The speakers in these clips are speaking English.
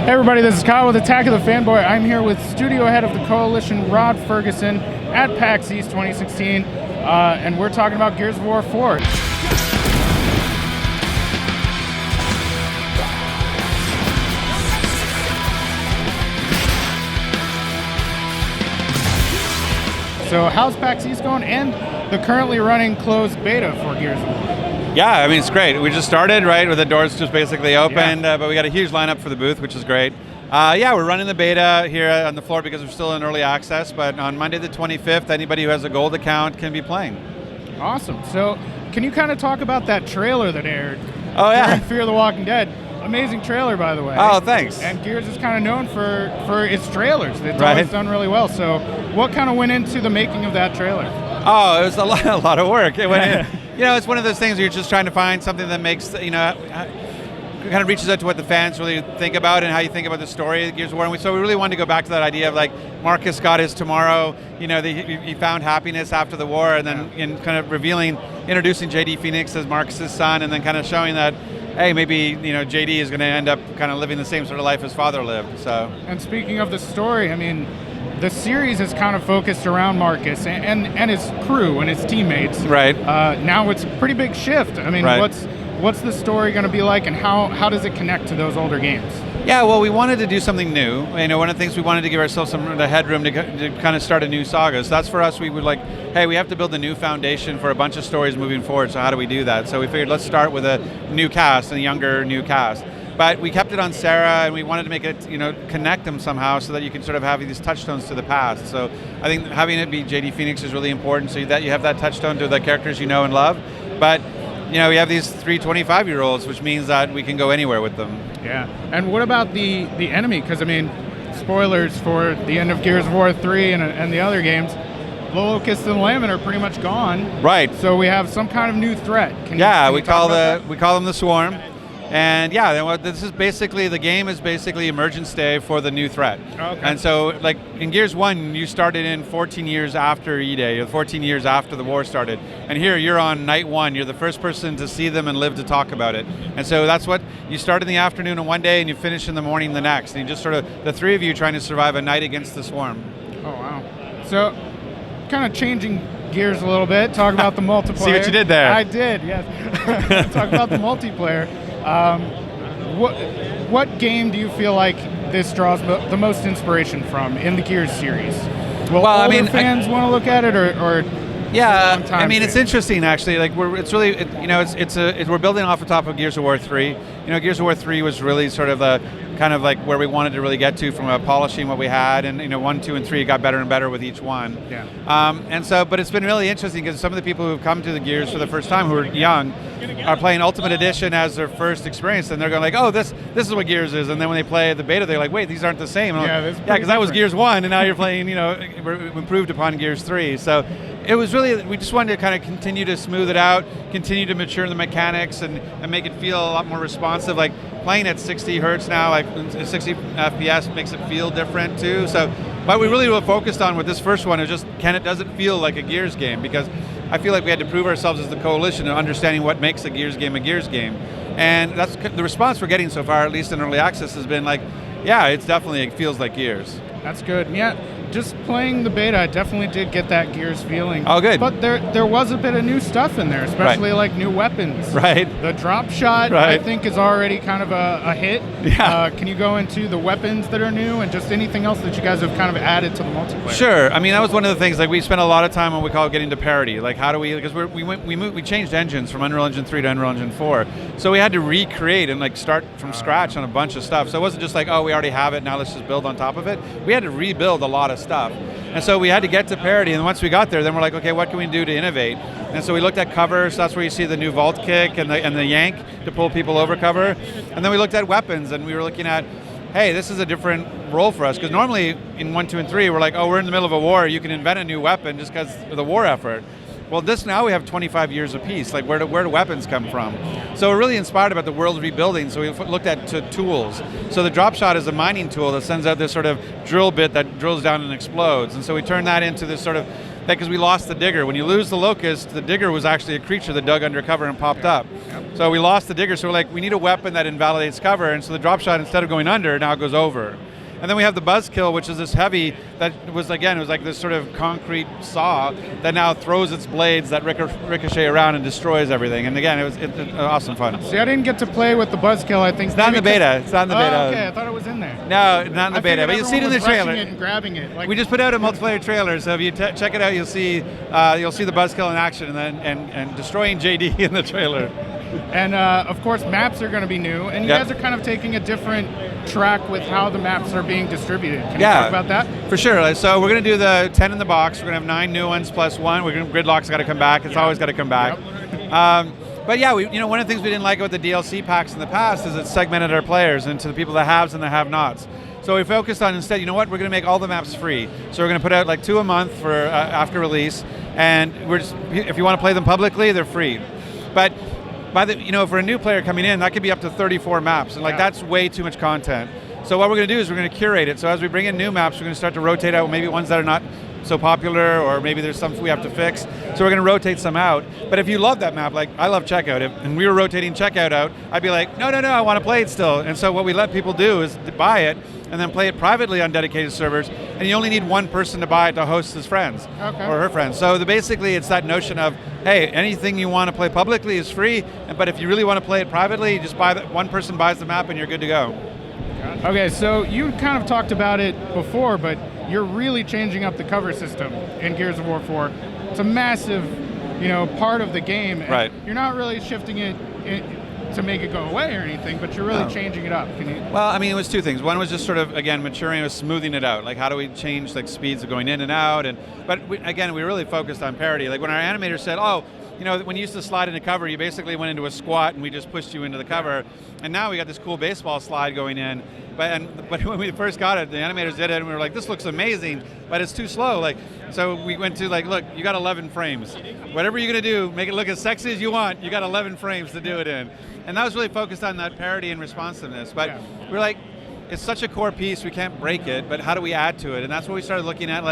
Hey everybody, this is Kyle with Attack of the Fanboy. I'm here with studio head of the Coalition, Rod Fergusson, at PAX East 2016, and we're talking about Gears of War 4. So how's PAX East going, and the currently running closed beta for Gears of War? Yeah, I mean, it's great. We just started, right, with the doors just basically opened, but we got a huge lineup for the booth, which is great. Yeah, we're running the beta here on the floor because we're still in early access, but on Monday the 25th, anybody who has a gold account can be playing. Awesome. So can you kind of talk about that trailer that aired? Oh, yeah. Fear the Walking Dead. Amazing trailer, by the way. Oh, thanks. And Gears is kind of known for its trailers. It's always done really well. So what kind of went into the making of that trailer? Oh, it was a lot of work. It went in. You know, it's one of those things where you're just trying to find something that makes, you know, kind of reaches out to what the fans really think about and how you think about the story of Gears of War. And so we really wanted to go back to that idea of, like, Marcus got his tomorrow, you know, he found happiness after the war, and then in kind of introducing JD Phoenix as Marcus's son, and then kind of showing that, hey, maybe, you know, JD is going to end up kind of living the same sort of life his father lived. So. And speaking of the story, I mean, the series is kind of focused around Marcus and his crew and his teammates. Right. Now it's a pretty big shift. I mean, what's the story going to be like, and how does it connect to those older games? Yeah, well, we wanted to do something new. You know, one of the things we wanted to give ourselves some of the headroom to kind of start a new saga. So that's for us. We would like, hey, we have to build a new foundation for a bunch of stories moving forward. So how do we do that? So we figured let's start with a new cast, a younger new cast. But we kept it on Sarah, and we wanted to make it, you know, connect them somehow so that you can sort of have these touchstones to the past. So I think having it be JD Phoenix is really important, so that you have that touchstone to the characters you know and love. But, you know, we have these 3 25-year-olds, which means that we can go anywhere with them. Yeah. And what about the enemy? Because, I mean, spoilers for the end of Gears of War 3 and the other games, the Locust and the Lambent are pretty much gone. Right. So we have some kind of new threat. We call them the Swarm. And yeah, this is basically, the game is basically emergence day for the new threat. Okay. And so, like, in Gears 1, you started in 14 years after E-Day, or 14 years after the war started. And here, you're on night 1. You're the first person to see them and live to talk about it. And so that's what, you start in the afternoon on one day, and you finish in the morning the next. And you just sort of, the 3 of you trying to survive a night against the Swarm. Oh, wow. So, kind of changing gears a little bit, talk about the multiplayer. See what you did there? I did, yes. Talk about the multiplayer. What game do you feel like this draws the most inspiration from in the Gears series? Will older fans want to look at it, or yeah, I mean, it's interesting actually. Like we're building off the top of Gears of War 3. You know, Gears of War 3 was really sort of the kind of like where we wanted to really get to from polishing what we had, and you know, 1, 2, and 3 got better and better with each one. Yeah. And so, but it's been really interesting because some of the people who've come to the Gears for the first time, who are young, are playing Ultimate Edition as their first experience, and they're going like, oh, this is what Gears is, and then when they play the beta, they're like, wait, these aren't the same. Because that was Gears 1, and now you're playing, you know, improved upon Gears 3. So it was really, we just wanted to kind of continue to smooth it out, continue to mature the mechanics, and make it feel a lot more responsive. Like playing at 60 hertz now, like 60 FPS makes it feel different too. So, but we really were focused on with this first one is just, does it feel like a Gears game? Because I feel like we had to prove ourselves as the Coalition and understanding what makes a Gears game. And that's the response we're getting so far, at least in early access, has been like, yeah, it feels like Gears. That's good. Yeah, just playing the beta, I definitely did get that Gears feeling. Oh, good. But there was a bit of new stuff in there, especially like new weapons. Right. The drop shot, I think, is already kind of a hit. Yeah. Can you go into the weapons that are new and just anything else that you guys have kind of added to the multiplayer? Sure. I mean, that was one of the things. Like, we spent a lot of time on what we call getting to parity. Like, how do we? Because we changed engines from Unreal Engine 3 to Unreal Engine 4, so we had to recreate and like start from scratch on a bunch of stuff. So it wasn't just like, oh, we already have it, now let's just build on top of it. We had to rebuild a lot of stuff. And so we had to get to parity, and once we got there, then we're like, okay, what can we do to innovate? And so we looked at cover, so that's where you see the new vault kick and the yank to pull people over cover. And then we looked at weapons, and we were looking at, hey, this is a different role for us, because normally in 1, 2, and 3, we're like, oh, we're in the middle of a war, you can invent a new weapon just because of the war effort. Well, now we have 25 years of peace. Like, where do weapons come from? So we're really inspired about the world rebuilding. So we looked at tools. So the drop shot is a mining tool that sends out this sort of drill bit that drills down and explodes. And so we turned that into this sort of, because we lost the digger. When you lose the locust, the digger was actually a creature that dug under cover and popped up. So we lost the digger, so we're like, we need a weapon that invalidates cover, and so the drop shot, instead of going under, now it goes over. And then we have the buzzkill, which is this heavy that was, again, it was like this sort of concrete saw that now throws its blades that ricochet around and destroys everything. And again, it was awesome fun. See, I didn't get to play with the buzzkill, I think. It's not in the beta. It's not in the beta. Oh, okay, I thought it was in there. No, not in the beta, but you'll see it in the trailer. It and grabbing it. Like, we just put out a multiplayer trailer, so if you check it out, you'll see the buzzkill in action and then and destroying JD in the trailer. And of course, maps are going to be new, and you guys are kind of taking a different track with how the maps are being distributed. Can you talk about that? For sure. So we're going to do the 10 in the box. We're going to have 9 new ones plus 1. Gridlock's got to come back. It's always got to come back. But yeah, one of the things we didn't like about the DLC packs in the past is it segmented our players into the people that haves and the have-nots. So we focused on instead, you know what, we're going to make all the maps free. So we're going to put out like 2 a month for after release, and if you want to play them publicly, they're free. But for a new player coming in, that could be up to 34 maps, and that's way too much content. So what we're going to do is we're going to curate it. So as we bring in new maps, we're going to start to rotate out maybe ones that are not so popular, or maybe there's some we have to fix. So we're going to rotate some out. But if you love that map, like I love Checkout, and we were rotating Checkout out, I'd be like, no, I want to play it still. And so what we let people do is buy it and then play it privately on dedicated servers, and you only need one person to buy it to host his friends or her friends. So basically it's that notion of, hey, anything you want to play publicly is free, but if you really want to play it privately, you just one person buys the map and you're good to go. Okay, so you kind of talked about it before, but you're really changing up the cover system in Gears of War 4. It's a massive, part of the game. And right. You're not really shifting it to make it go away or anything, but you're really changing it up. Can you? Well, I mean, it was 2 things. One was just sort of, again, maturing, it was smoothing it out. Like, how do we change speeds of going in and out? But we really focused on parity. Like when our animator said, when you used to slide into cover, you basically went into a squat and we just pushed you into the cover. And now we got this cool baseball slide going in. But when we first got it, the animators did it and we were like, this looks amazing, but it's too slow. So we went to look, you got 11 frames. Whatever you're gonna do, make it look as sexy as you want, you got 11 frames to do it in. And that was really focused on that parity and responsiveness. But we're like, it's such a core piece, we can't break it, but how do we add to it? And that's what we started looking at,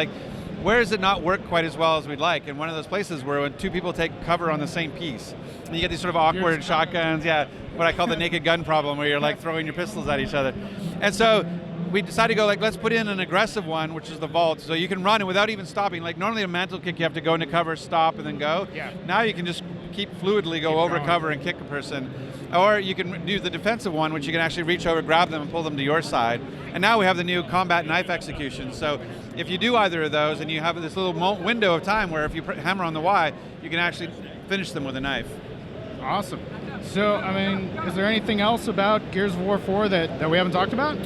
where does it not work quite as well as we'd like? And one of those places where when 2 people take cover on the same piece, and you get these sort of awkward shotguns, what I call the naked gun problem, where you're throwing your pistols at each other. And so we decided to go let's put in an aggressive one, which is the vault, so you can run it without even stopping. Normally a mantle kick, you have to go into cover, stop, and then go. Yeah. Now you can just keep fluidly go over cover and kick a person. Or you can do the defensive one, which you can actually reach over, grab them, and pull them to your side. And now we have the new combat knife execution. So if you do either of those, and you have this little window of time where if you hammer on the Y, you can actually finish them with a knife. Awesome. So, is there anything else about Gears of War 4 that we haven't talked about?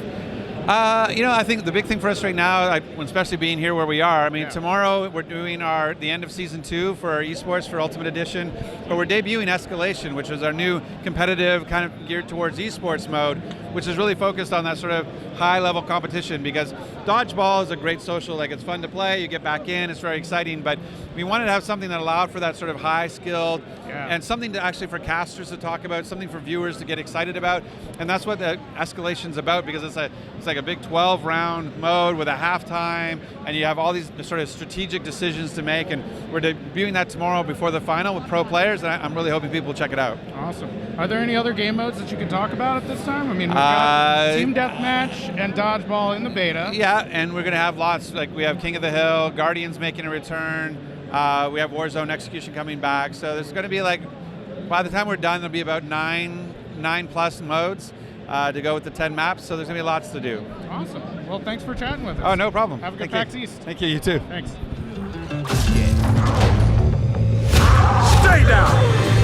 I think the big thing for us right now, especially being here where we are, tomorrow we're doing the end of Season 2 for our esports for Ultimate Edition, but we're debuting Escalation, which is our new competitive kind of geared towards esports mode, which is really focused on that sort of high-level competition, because dodgeball is a great social, it's fun to play, you get back in, it's very exciting, but we wanted to have something that allowed for that sort of high-skilled, and something to actually for casters to talk about, something for viewers to get excited about, and that's what the Escalation's about, because it's like a big 12-round mode with a halftime, and you have all these sort of strategic decisions to make, and we're debuting that tomorrow before the final with pro players, and I'm really hoping people will check it out. Awesome. Are there any other game modes that you can talk about at this time? We've got Team Deathmatch and Dodgeball in the beta. Yeah, and we're going to have lots, we have King of the Hill, Guardians making a return, we have Warzone Execution coming back, so there's going to be by the time we're done, there'll be about 9 plus modes to go with the 10 maps, so there's going to be lots to do. Awesome. Well, thanks for chatting with us. Oh, no problem. Have a good PAX East. Thank you, you too. Thanks. Stay down!